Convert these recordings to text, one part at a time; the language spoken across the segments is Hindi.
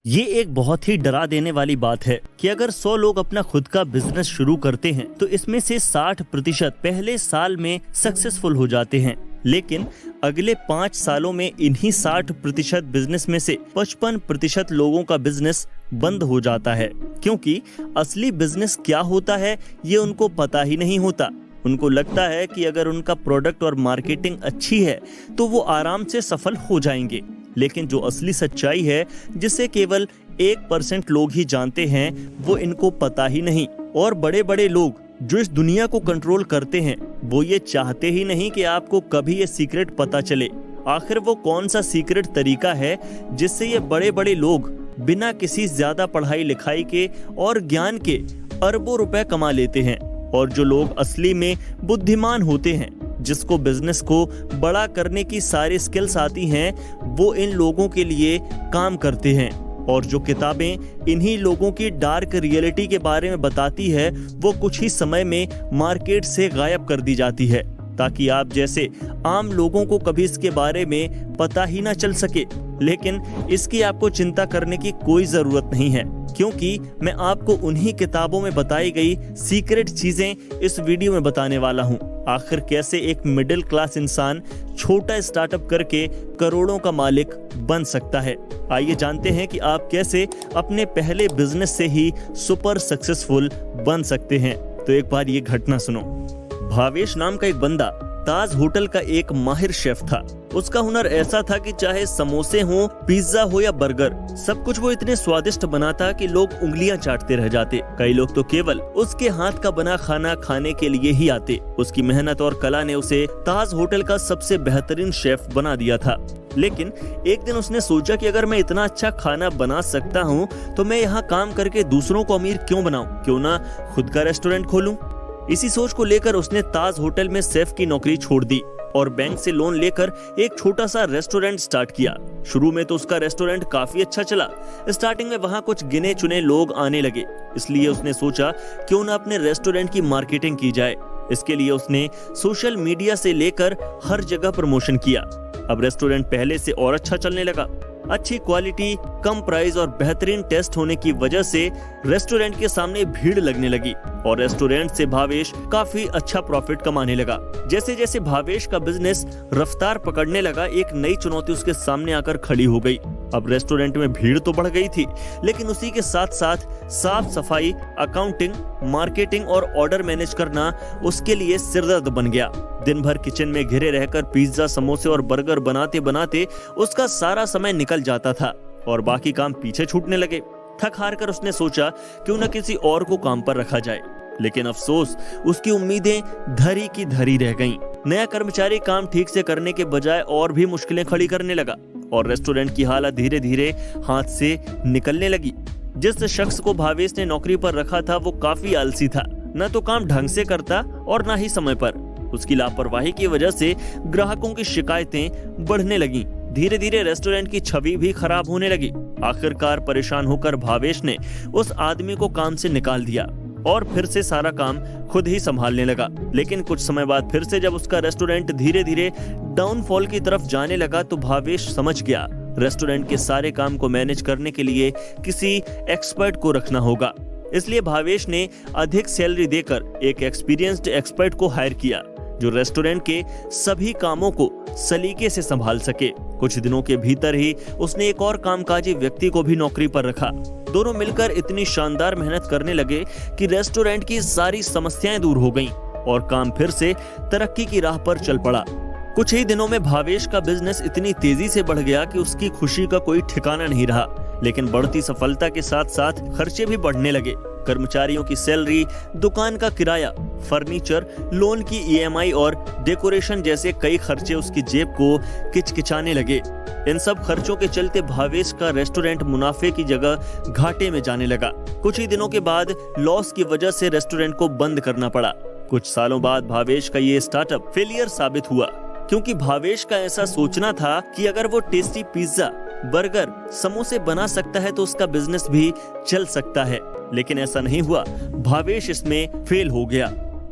ये एक बहुत ही डरा देने वाली बात है कि अगर 100 लोग अपना खुद का बिजनेस शुरू करते हैं तो इसमें से 60% पहले साल में सक्सेसफुल हो जाते हैं, लेकिन अगले 5 सालों में इन्हीं 60% बिजनेस में से 55% लोगों का बिजनेस बंद हो जाता है, क्योंकि असली बिजनेस क्या होता है ये उनको पता ही नहीं होता। उनको लगता है कि अगर उनका प्रोडक्ट और मार्केटिंग अच्छी है तो वो आराम से सफल हो जाएंगे, लेकिन जो असली सच्चाई है जिसे केवल 1% लोग ही जानते हैं वो इनको पता ही नहीं। और बड़े बड़े लोग जो इस दुनिया को कंट्रोल करते हैं वो ये चाहते ही नहीं कि आपको कभी ये सीक्रेट पता चले। आखिर वो कौन सा सीक्रेट तरीका है जिससे ये बड़े बड़े लोग बिना किसी ज्यादा पढ़ाई लिखाई के और ज्ञान के अरबों रुपए कमा लेते हैं, और जो लोग असली में बुद्धिमान होते हैं, जिसको बिजनेस को बड़ा करने की सारी स्किल्स आती हैं, वो इन लोगों के लिए काम करते हैं। और जो किताबें इन्हीं लोगों की डार्क रियलिटी के बारे में बताती है वो कुछ ही समय में मार्केट से गायब कर दी जाती है, ताकि आप जैसे आम लोगों को कभी इसके बारे में पता ही ना चल सके। लेकिन इसकी आपको चिंता करने की कोई जरूरत नहीं है, क्योंकि मैं आपको उन्हीं किताबों में बताई गई सीक्रेट चीजें इस वीडियो में बताने वाला हूँ। आखिर कैसे एक मिडिल क्लास इंसान छोटा स्टार्टअप करके करोड़ों का मालिक बन सकता है। आइए जानते हैं कि आप कैसे अपने पहले बिजनेस से ही सुपर सक्सेसफुल बन सकते हैं। तो एक बार ये घटना सुनो। भावेश नाम का एक बंदा ताज होटल का एक माहिर शेफ था। उसका हुनर ऐसा था कि चाहे समोसे हो, पिज्जा हो या बर्गर, सब कुछ वो इतने स्वादिष्ट बनाता कि लोग उंगलियां चाटते रह जाते। कई लोग तो केवल उसके हाथ का बना खाना खाने के लिए ही आते। उसकी मेहनत और कला ने उसे ताज होटल का सबसे बेहतरीन शेफ बना दिया था। लेकिन एक दिन उसने सोचा कि अगर मैं इतना अच्छा खाना बना सकता हूँ तो मैं यहाँ काम करके दूसरों को अमीर क्यों बनाऊं, क्यों ना खुद का रेस्टोरेंट खोलूं। इसी सोच को लेकर उसने ताज होटल में शेफ की नौकरी छोड़ दी और बैंक से लोन लेकर एक छोटा सा रेस्टोरेंट स्टार्ट किया। शुरू में तो उसका रेस्टोरेंट काफी अच्छा चला। स्टार्टिंग में वहाँ कुछ गिने चुने लोग आने लगे, इसलिए उसने सोचा क्यों ना अपने रेस्टोरेंट की मार्केटिंग की जाए। इसके लिए उसने सोशल मीडिया से लेकर हर जगह प्रमोशन किया। अब रेस्टोरेंट पहले से और अच्छा चलने लगा। अच्छी क्वालिटी, कम प्राइस और बेहतरीन टेस्ट होने की वजह से रेस्टोरेंट के सामने भीड़ लगने लगी और रेस्टोरेंट से भावेश काफी अच्छा प्रॉफिट कमाने लगा। जैसे जैसे भावेश का बिजनेस रफ्तार पकड़ने लगा, एक नई चुनौती उसके सामने आकर खड़ी हो गई। अब रेस्टोरेंट में भीड़ तो बढ़ गई थी, लेकिन उसी के साथ साथ साफ सफाई, अकाउंटिंग, मार्केटिंग और ऑर्डर मैनेज करना उसके लिए सिरदर्द बन गया। दिन भर किचन में घिरे रहकर पिज्जा, समोसे और बर्गर बनाते बनाते उसका सारा समय निकल जाता था और बाकी काम पीछे छूटने लगे। थक हार कर उसने सोचा क्यों न किसी और को काम पर रखा जाए, लेकिन अफसोस उसकी उम्मीदें धरी की धरी रह गईं। नया कर्मचारी काम ठीक से करने के बजाय और भी मुश्किलें खड़ी करने लगा और रेस्टोरेंट की हालत धीरे धीरे हाथ से निकलने लगी। जिस शख्स को भावेश ने नौकरी पर रखा था वो काफी आलसी था, न तो काम ढंग से करता और न ही समय पर। उसकी लापरवाही की वजह से ग्राहकों की शिकायतें बढ़ने लगीं। धीरे धीरे रेस्टोरेंट की छवि भी खराब होने लगी। आखिरकार परेशान होकर भावेश ने उस आदमी को काम से निकाल दिया और फिर से सारा काम खुद ही संभालने लगा। लेकिन कुछ समय बाद फिर से जब उसका रेस्टोरेंट धीरे धीरे डाउनफॉल की तरफ जाने लगा तो भावेश समझ गया रेस्टोरेंट के सारे काम को मैनेज करने के लिए किसी एक्सपर्ट को रखना होगा। इसलिए भावेश ने अधिक सैलरी देकर एक एक्सपीरियंस्ड एक्सपर्ट को हायर किया जो रेस्टोरेंट के सभी कामों को सलीके से संभाल सके। कुछ दिनों के भीतर ही उसने एक और कामकाजी व्यक्ति को भी नौकरी पर रखा। दोनों मिलकर इतनी शानदार मेहनत करने लगे कि रेस्टोरेंट की सारी समस्याएं दूर हो गईं और काम फिर से तरक्की की राह पर चल पड़ा। कुछ ही दिनों में भावेश का बिजनेस इतनी तेजी से बढ़ गया कि उसकी खुशी का कोई ठिकाना नहीं रहा। लेकिन बढ़ती सफलता के साथ साथ खर्चे भी बढ़ने लगे। कर्मचारियों की सैलरी, दुकान का किराया, फर्नीचर, लोन की ईएमआई और डेकोरेशन जैसे कई खर्चे उसकी जेब को किचकिचाने लगे। इन सब खर्चों के चलते भावेश का रेस्टोरेंट मुनाफे की जगह घाटे में जाने लगा। कुछ ही दिनों के बाद लॉस की वजह से रेस्टोरेंट को बंद करना पड़ा। कुछ सालों बाद भावेश का ये स्टार्टअप फेलियर साबित हुआ, क्योंकि भावेश का ऐसा सोचना था कि अगर वो टेस्टी पिज्जा, बर्गर, समोसे बना सकता है तो उसका बिजनेस भी चल सकता है। लेकिन ऐसा नहीं हुआ। भावेश इसमें फेल हो गया।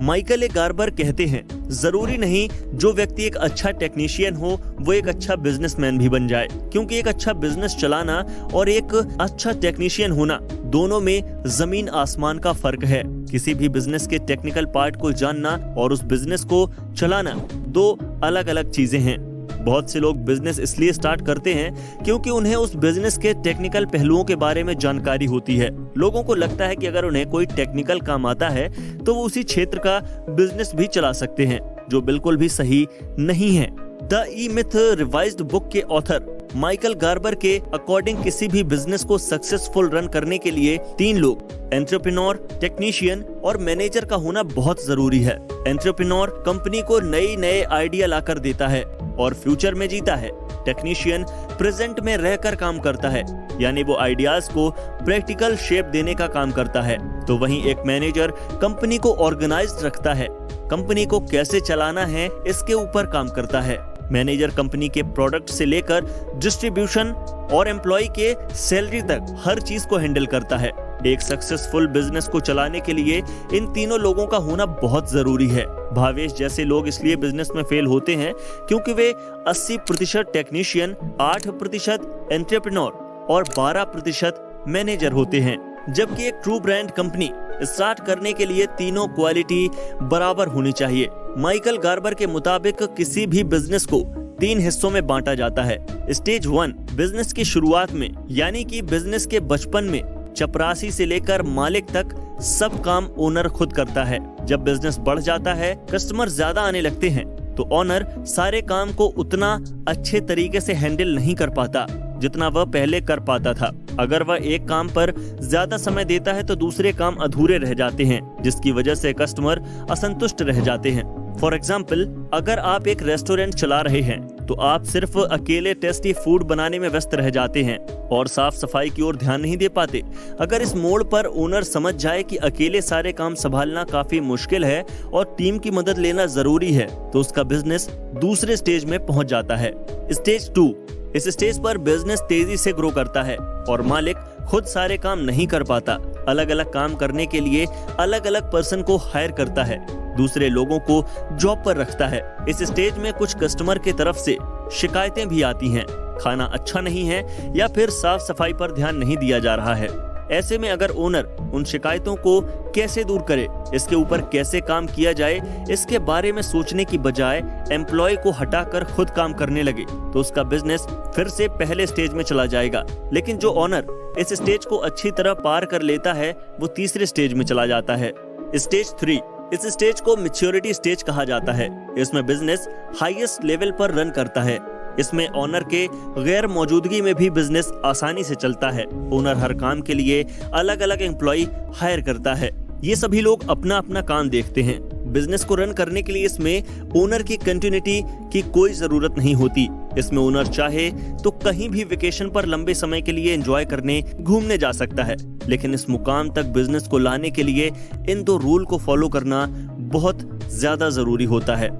माइकल ए गार्बर कहते हैं, जरूरी नहीं जो व्यक्ति एक अच्छा टेक्नीशियन हो वो एक अच्छा बिजनेसमैन भी बन जाए, क्योंकि एक अच्छा बिजनेस चलाना और एक अच्छा टेक्नीशियन होना दोनों में जमीन आसमान का फर्क है। किसी भी बिजनेस के टेक्निकल पार्ट को जानना और उस बिजनेस को चलाना दो अलग अलग चीजें हैं। बहुत से लोग बिजनेस इसलिए स्टार्ट करते हैं क्योंकि उन्हें उस बिजनेस के टेक्निकल पहलुओं के बारे में जानकारी होती है। लोगों को लगता है कि अगर उन्हें कोई टेक्निकल काम आता है तो वो उसी क्षेत्र का बिजनेस भी चला सकते हैं, जो बिल्कुल भी सही नहीं है। The E myth revised book के ऑथर माइकल गार्बर के अकॉर्डिंग किसी भी बिजनेस को सक्सेसफुल रन करने के लिए 3 लोग एंटरप्रेन्योर, टेक्नीशियन और मैनेजर का होना बहुत जरूरी है। एंटरप्रेन्योर कंपनी को नए आइडिया लाकर देता है और फ्यूचर में जीता है। टेक्नीशियन प्रेजेंट में रहकर काम करता है, यानी वो आइडियाज को प्रैक्टिकल शेप देने का काम करता है। तो वहीं एक मैनेजर कंपनी को ऑर्गेनाइज्ड रखता है, कंपनी को कैसे चलाना है इसके ऊपर काम करता है। मैनेजर कंपनी के प्रोडक्ट से लेकर डिस्ट्रीब्यूशन और एम्प्लॉय के सैलरी तक हर चीज को हैंडल करता है। एक सक्सेसफुल बिजनेस को चलाने के लिए इन तीनों लोगों का होना बहुत जरूरी है। भावेश जैसे लोग इसलिए बिजनेस में फेल होते हैं क्योंकि वे 80% टेक्नीशियन, 8% एंटरप्रेन्योर और 12% मैनेजर होते हैं। जबकि एक ट्रू ब्रांड कंपनी स्टार्ट करने के लिए तीनों क्वालिटी बराबर होनी चाहिए। माइकल गार्बर के मुताबिक किसी भी बिजनेस को 3 हिस्सों में बांटा जाता है। स्टेज 1 बिजनेस की शुरुआत में, यानी कि बिजनेस के बचपन में चपरासी से लेकर मालिक तक सब काम ओनर खुद करता है। जब बिजनेस बढ़ जाता है, कस्टमर ज्यादा आने लगते हैं, तो ओनर सारे काम को उतना अच्छे तरीके से हैंडल नहीं कर पाता जितना वह पहले कर पाता था। अगर वह एक काम पर ज्यादा समय देता है तो दूसरे काम अधूरे रह जाते हैं, जिसकी वजह से कस्टमर असंतुष्ट रह जाते हैं। फॉर एग्जाम्पल, अगर आप एक रेस्टोरेंट चला रहे हैं तो आप सिर्फ अकेले टेस्टी फूड बनाने में व्यस्त रह जाते हैं और साफ सफाई की ओर ध्यान नहीं दे पाते। अगर इस मोड़ पर ओनर समझ जाए कि अकेले सारे काम संभालना काफी मुश्किल है और टीम की मदद लेना जरूरी है, तो उसका बिजनेस दूसरे स्टेज में पहुंच जाता है। स्टेज 2, इस स्टेज पर बिजनेस तेजी से ग्रो करता है और मालिक खुद सारे काम नहीं कर पाता। अलग अलग काम करने के लिए अलग अलग पर्सन को हायर करता है, दूसरे लोगों को जॉब पर रखता है। इस स्टेज में कुछ कस्टमर की तरफ से शिकायतें भी आती हैं, खाना अच्छा नहीं है या फिर साफ सफाई पर ध्यान नहीं दिया जा रहा है। ऐसे में अगर ओनर उन शिकायतों को कैसे दूर करे, इसके ऊपर कैसे काम किया जाए, इसके बारे में सोचने की बजाय एम्प्लॉय को हटाकर खुद काम करने लगे, तो उसका बिजनेस फिर से पहले स्टेज में चला जाएगा। लेकिन जो ओनर इस स्टेज को अच्छी तरह पार कर लेता है, वो तीसरे स्टेज में चला जाता है। स्टेज 3, इस स्टेज को मैच्योरिटी स्टेज कहा जाता है। इसमें बिजनेस हाईएस्ट लेवल पर रन करता है। इसमें ओनर के गैर मौजूदगी में भी बिजनेस आसानी से चलता है। ओनर हर काम के लिए अलग अलग एम्प्लॉय हायर करता है। ये सभी लोग अपना अपना काम देखते हैं। बिजनेस को रन करने के लिए इसमें ओनर की कंटिन्यूटी की कोई जरूरत नहीं होती। इसमें ओनर चाहे तो कहीं भी वेकेशन पर लंबे समय के लिए एंजॉय करने घूमने जा सकता है। लेकिन इस मुकाम तक बिजनेस को लाने के लिए इन 2 रूल को फॉलो करना बहुत ज्यादा जरूरी होता है।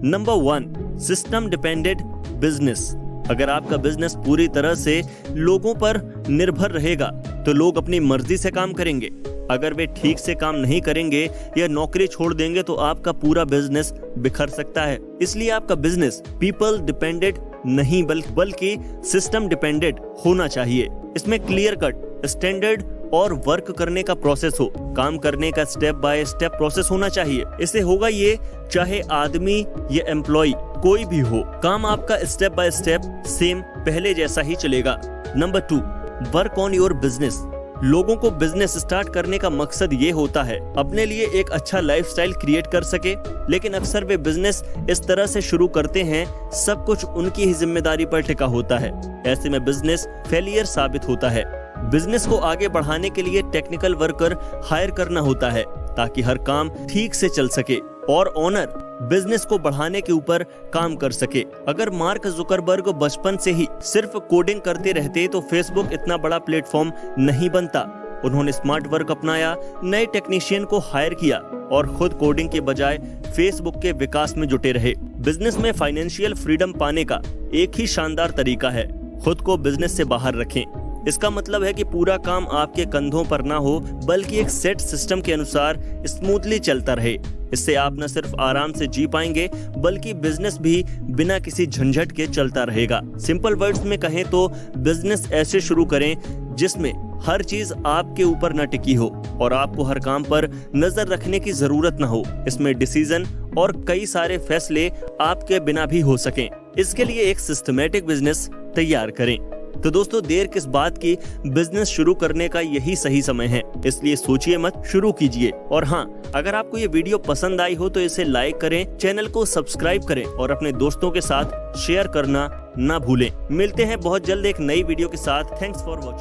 Number 1, system dependent business. अगर आपका बिजनेस पूरी तरह से लोगों पर निर्भर रहेगा तो लोग अपनी मर्जी से काम करेंगे। अगर वे ठीक से काम नहीं करेंगे या नौकरी छोड़ देंगे तो आपका पूरा बिजनेस बिखर सकता है। इसलिए आपका बिजनेस पीपल डिपेंडेंट नहीं बल्कि सिस्टम डिपेंडेंट होना चाहिए। इसमें क्लियर कट स्टैंडर्ड और वर्क करने का प्रोसेस हो, काम करने का स्टेप बाय स्टेप प्रोसेस होना चाहिए। इससे होगा ये, चाहे आदमी या एम्प्लॉय कोई भी हो, काम आपका स्टेप बाय स्टेप सेम पहले जैसा ही चलेगा। Number 2, work on your business. लोगों को बिजनेस स्टार्ट करने का मकसद ये होता है अपने लिए एक अच्छा लाइफस्टाइल क्रिएट कर सके, लेकिन अक्सर वे बिजनेस इस तरह से शुरू करते हैं सब कुछ उनकी ही जिम्मेदारी पर टिका होता है। ऐसे में बिजनेस फेलियर साबित होता है। बिजनेस को आगे बढ़ाने के लिए टेक्निकल वर्कर हायर करना होता है ताकि हर काम ठीक से चल सके और ओनर बिजनेस को बढ़ाने के ऊपर काम कर सके। अगर मार्क जुकरबर्ग बचपन से ही सिर्फ कोडिंग करते रहते तो फेसबुक इतना बड़ा प्लेटफॉर्म नहीं बनता। उन्होंने स्मार्ट वर्क अपनाया, नए टेक्नीशियन को हायर किया और खुद कोडिंग के बजाय फेसबुक के विकास में जुटे रहे। बिजनेस में फाइनेंशियल फ्रीडम पाने का एक ही शानदार तरीका है, खुद को बिजनेस से बाहर रखें। इसका मतलब है कि पूरा काम आपके कंधों पर ना हो, बल्कि एक सेट सिस्टम के अनुसार स्मूथली चलता रहे। इससे आप न सिर्फ आराम से जी पाएंगे बल्कि बिजनेस भी बिना किसी झंझट के चलता रहेगा। सिंपल वर्ड्स में कहें तो बिजनेस ऐसे शुरू करें जिसमें हर चीज आपके ऊपर न टिकी हो और आपको हर काम पर नजर रखने की जरूरत न हो। इसमें डिसीजन और कई सारे फैसले आपके बिना भी हो सकें। इसके लिए एक सिस्टमैटिक बिजनेस तैयार करें। तो दोस्तों, देर किस बात की, बिजनेस शुरू करने का यही सही समय है, इसलिए सोचिए मत, शुरू कीजिए। और हाँ, अगर आपको ये वीडियो पसंद आई हो तो इसे लाइक करें, चैनल को सब्सक्राइब करें और अपने दोस्तों के साथ शेयर करना ना भूलें। मिलते हैं बहुत जल्द एक नई वीडियो के साथ। Thanks for watching.